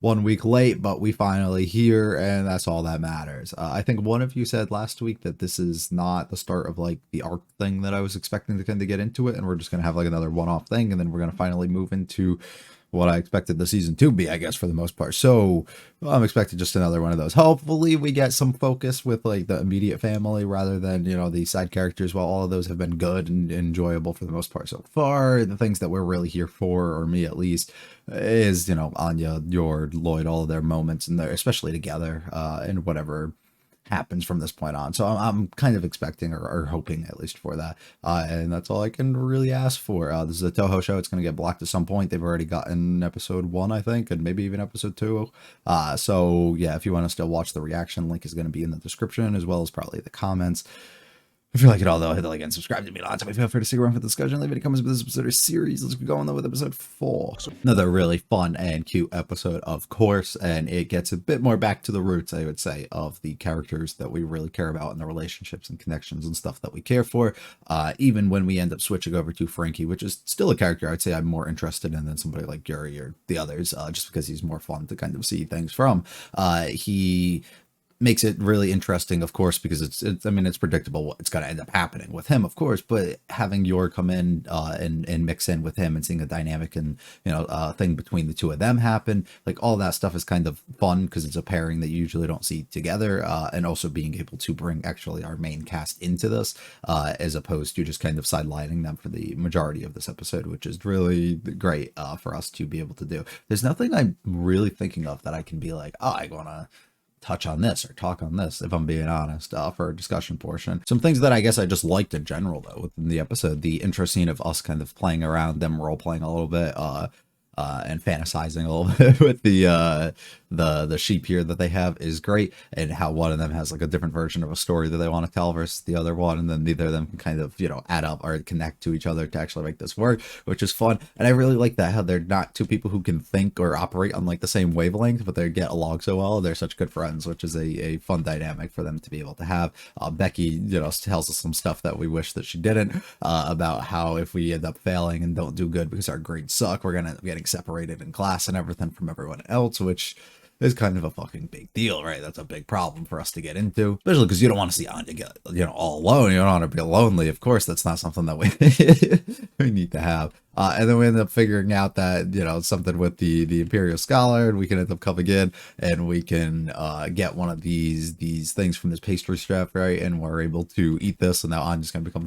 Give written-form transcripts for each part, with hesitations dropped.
1 week late, but we finally here, and that's all that matters. I think one of you said last week that this is not the start of like the arc thing that I was expecting to kind of get into it, and we're just gonna have like another one-off thing, and then we're gonna finally move into what I expected the season to be, I guess, for the most part. So I'm expecting just another one of those. Hopefully, we get some focus with like the immediate family rather than the side characters. While all of those have been good and enjoyable for the most part so far, the things that we're really here for, or me at least, is Anya, Jord, Lloyd, all of their moments, and they're especially together, and whatever happens from this point on. So I'm kind of expecting or hoping at least for that. And that's all I can really ask for. This is a Toho show. It's going to get blocked at some point. They've already gotten episode 1, I think, and maybe even episode 2. So yeah, if you want to still watch the reaction, link is going to be in the description as well as probably the comments. If you like it all, though, hit the like and subscribe to me. Lots of feel free to stick around for the discussion. Leave any comments about this episode or series. Let's go on though with episode 4. Another really fun and cute episode, of course, and it gets a bit more back to the roots, I would say, of the characters that we really care about and the relationships and connections and stuff that we care for. Even when we end up switching over to Frankie, which is still a character I'd say I'm more interested in than somebody like Yuri or the others, just because he's more fun to kind of see things from. He makes it really interesting, of course, because it's I mean, it's predictable what it's going to end up happening with him, of course, but having Yor come in and mix in with him and seeing a dynamic and thing between the two of them happen, like all that stuff is kind of fun because it's a pairing that you usually don't see together, and also being able to bring actually our main cast into this, as opposed to just kind of sidelining them for the majority of this episode, which is really great for us to be able to do. There's nothing I'm really thinking of that I can be like, oh, I want to touch on this or talk on this, if I'm being honest, for a discussion portion. Some things that I guess I just liked in general, though, within the episode: the intro scene of us kind of playing around, them role playing a little bit, and fantasizing a little bit with the sheep here that they have is great, and how one of them has like a different version of a story that they want to tell versus the other one, and then neither of them can kind of add up or connect to each other to actually make this work, which is fun. And I really like that, how they're not two people who can think or operate on like the same wavelength, but they get along so well. They're such good friends, which is a fun dynamic for them to be able to have. Becky tells us some stuff that we wish that she didn't, about how if we end up failing and don't do good because our grades suck, we're gonna end up getting separated in class and everything from everyone else, which is kind of a fucking big deal, right? That's a big problem for us to get into, especially because you don't want to see Anya get, all alone. You don't want to be lonely. Of course, that's not something that we need to have. And then we end up figuring out that, something with the Imperial Scholar, and we can end up coming in and we can get one of these things from this pastry chef, right? And we're able to eat this, and now Anya's going to become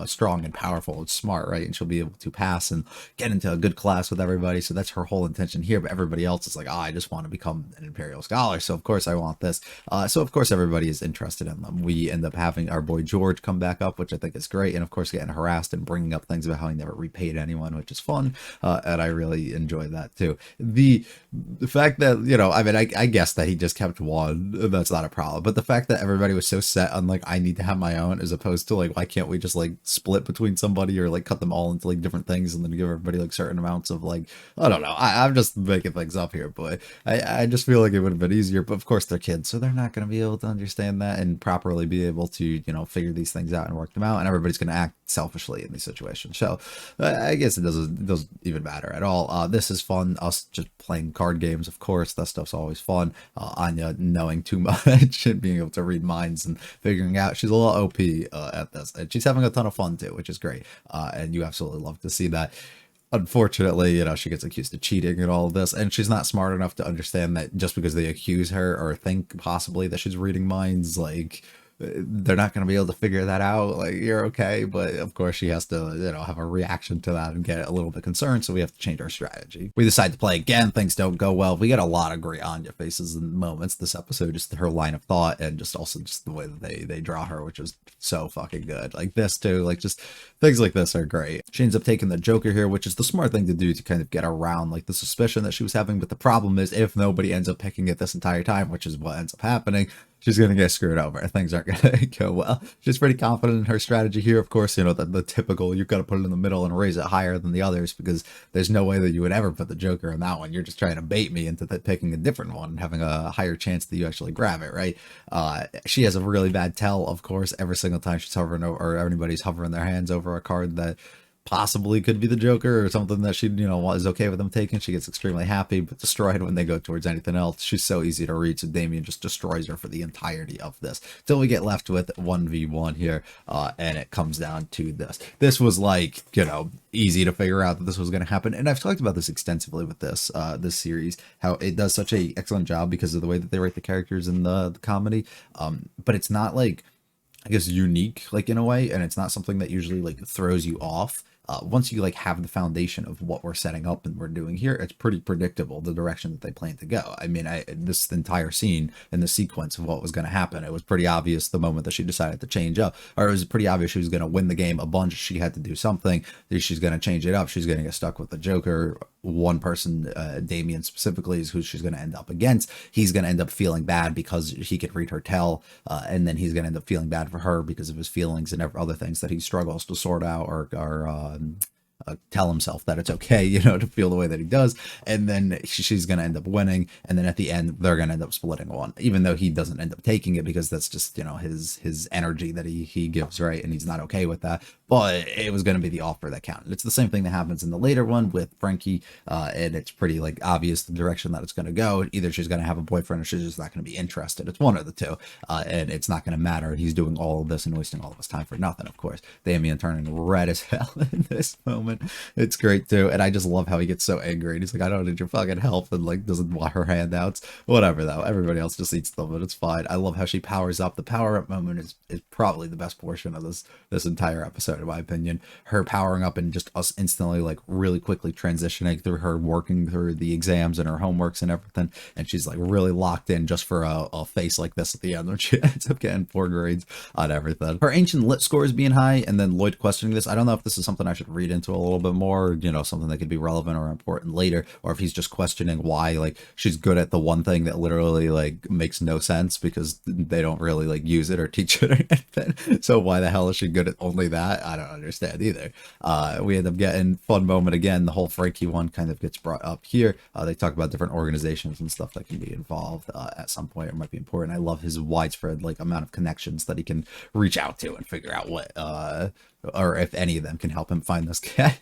strong and powerful and smart, right? And she'll be able to pass and get into a good class with everybody. So that's her whole intention here. But everybody else is like, oh, I just want to become an Imperial Scholar. So of course I want this. So of course everybody is interested in them. We end up having our boy George come back up, which I think is great. And of course getting harassed and bringing up things about how he never repaid anyone, which is fun, and I really enjoy that too. The fact that I mean, I guess that he just kept one, that's not a problem, but the fact that everybody was so set on like, I need to have my own, as opposed to like, why can't we just like split between somebody, or like cut them all into like different things and then give everybody like certain amounts of like, I don't know, I'm just making things up here, but I just feel like it would have been easier. But of course they're kids, so they're not going to be able to understand that and properly be able to figure these things out and work them out, and everybody's going to act selfishly in these situations. So I guess it doesn't even matter at all. This is fun, us just playing card games, of course. That stuff's always fun. Anya knowing too much and being able to read minds and figuring out, she's a little OP at this, and she's having a ton of fun too, which is great, and you absolutely love to see that. Unfortunately, she gets accused of cheating and all of this, and she's not smart enough to understand that just because they accuse her or think possibly that she's reading minds, like, they're not going to be able to figure that out. Like, you're okay, but of course she has to have a reaction to that and get a little bit concerned, so we have to change our strategy. We decide to play again. Things don't go well. We get a lot of great Anya faces and moments this episode, just her line of thought, and just also just the way that they draw her, which is so fucking good. Like this too, like just things like this are great. She ends up taking the Joker here, which is the smart thing to do to kind of get around like the suspicion that she was having. But the problem is, if nobody ends up picking it this entire time, which is what ends up happening, she's going to get screwed over. Things aren't going to go well. She's pretty confident in her strategy here. Of course, the typical, you've got to put it in the middle and raise it higher than the others, because there's no way that you would ever put the Joker in that one. You're just trying to bait me into picking a different one and having a higher chance that you actually grab it, right? She has a really bad tell, of course, every single time she's hovering over, or anybody's hovering their hands over a card that possibly could be the Joker or something that she, is okay with them taking. She gets extremely happy, but destroyed when they go towards anything else. She's so easy to read, so Damien just destroys her for the entirety of this. Till we get left with 1v1 here, and it comes down to this. This was like, easy to figure out that this was going to happen. And I've talked about this extensively with this series, how it does such a excellent job because of the way that they write the characters in the comedy. But it's not like, I guess, unique, like, in a way, and it's not something that usually like throws you off. Once you like have the foundation of what we're setting up and we're doing here, it's pretty predictable the direction that they plan to go. I mean, this entire scene and the sequence of what was going to happen, it was pretty obvious the moment that she decided to change up, or it was pretty obvious she was going to win the game a bunch. She had to do something. She's going to change it up. She's going to get stuck with the Joker. One person, Damien specifically, is who she's going to end up against. He's going to end up feeling bad because he could read her tell, and then he's going to end up feeling bad for her because of his feelings and other things that he struggles to sort out or tell himself that it's okay, to feel the way that he does. And then she's going to end up winning. And then at the end, they're going to end up splitting one, even though he doesn't end up taking it because that's just, his energy that he gives, right? And he's not okay with that. But it was going to be the offer that counted. It's the same thing that happens in the later one with Frankie. And it's pretty like obvious the direction that it's going to go. Either she's going to have a boyfriend or she's just not going to be interested. It's one of the two. And it's not going to matter. He's doing all of this and wasting all of his time for nothing, of course. Damien turning red as hell in this moment. It's great too. And I just love how he gets so angry. And he's like, I don't need your fucking help. And like doesn't want her handouts. Whatever though. Everybody else just eats them, but it's fine. I love how she powers up. The power up moment is probably the best portion of this entire episode, in my opinion. Her powering up and just us instantly like really quickly transitioning through her working through the exams and her homeworks and everything. And she's like really locked in just for a face like this at the end when she ends up getting 4 grades on everything. Her ancient lit score is being high, and then Lloyd questioning this. I don't know if this is something I should read into a little bit more, something that could be relevant or important later, or if he's just questioning why like she's good at the one thing that literally like makes no sense because they don't really like use it or teach it or anything. So why the hell is she good at only that? I don't understand either. We end up getting fun moment again. The whole Frankie one kind of gets brought up here. They talk about different organizations and stuff that can be involved at some point or might be important. I love his widespread like amount of connections that he can reach out to and figure out what or if any of them can help him find this cat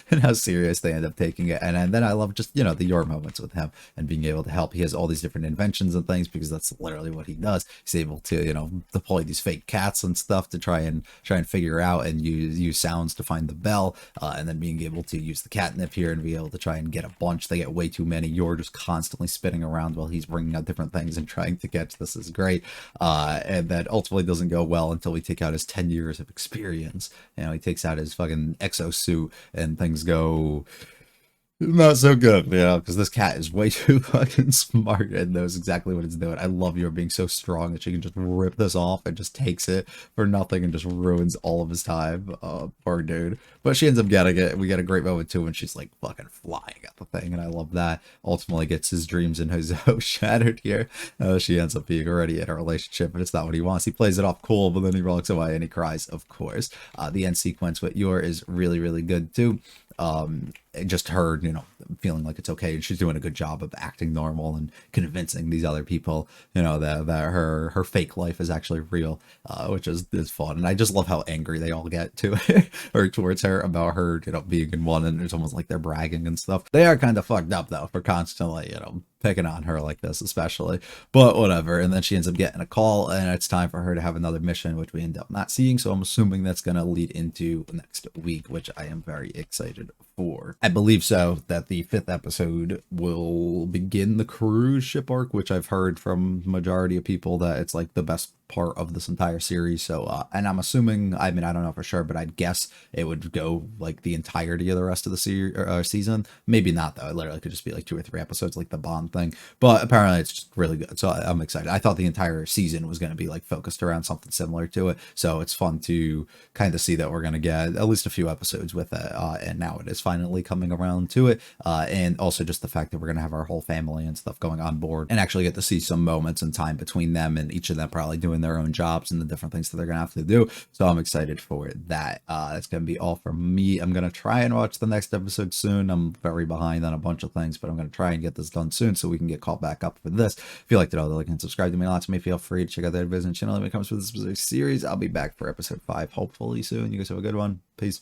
and how serious they end up taking it. And then I love just, the your moments with him and being able to help. He has all these different inventions and things because that's literally what he does. He's able to, deploy these fake cats and stuff to try and figure out and use sounds to find the bell, and then being able to use the catnip here and be able to try and get a bunch. They get way too many. You're just constantly spinning around while he's bringing out different things and trying to catch. This is great. And that ultimately doesn't go well until we take out his 10 years of experience. He takes out his fucking exosuit and things go not so good, because this cat is way too fucking smart and knows exactly what it's doing. I love you being so strong that she can just rip this off and just takes it for nothing and just ruins all of his time. Poor dude. But she ends up getting it. We get a great moment too when she's like fucking flying at the thing, and I love that. Ultimately gets his dreams and his hopes shattered here. She ends up being already in a relationship, and it's not what he wants. He plays it off cool, but then he walks away and he cries, of course. The end sequence with Yor is really, really good too. Just her, feeling like it's okay, and she's doing a good job of acting normal and convincing these other people, that her fake life is actually real, which is fun. And I just love how angry they all get to her or towards her about her, being in one, and it's almost like they're bragging and stuff. They are kind of fucked up though for constantly, picking on her like this, especially, but whatever. And then she ends up getting a call, and it's time for her to have another mission, which we end up not seeing. So I'm assuming that's going to lead into next week, which I am very excited for. I believe so that the 5th episode will begin the cruise ship arc, which I've heard from majority of people that it's like the best part of this entire series. So and I'm assuming, I mean, I don't know for sure, but I'd guess it would go like the entirety of the rest of the season. Maybe not though. It literally could just be like 2 or 3 episodes, like the Bond thing. But apparently it's just really good, so I'm excited. I thought the entire season was going to be like focused around something similar to it, so it's fun to kind of see that we're going to get at least a few episodes with it, and now it is finally coming around to it, and also just the fact that we're going to have our whole family and stuff going on board and actually get to see some moments in time between them, and each of them probably doing their own jobs and the different things that they're gonna have to do. So I'm excited for that. That's gonna be all from me. I'm gonna try and watch the next episode soon. I'm very behind on a bunch of things, but I'm gonna try and get this done soon so we can get caught back up for this. If you liked it all, like and subscribe to me lots of me, feel free to check out the other videos and channel when it comes to this specific series. I'll be back for episode 5 hopefully soon. You guys have a good one. Peace.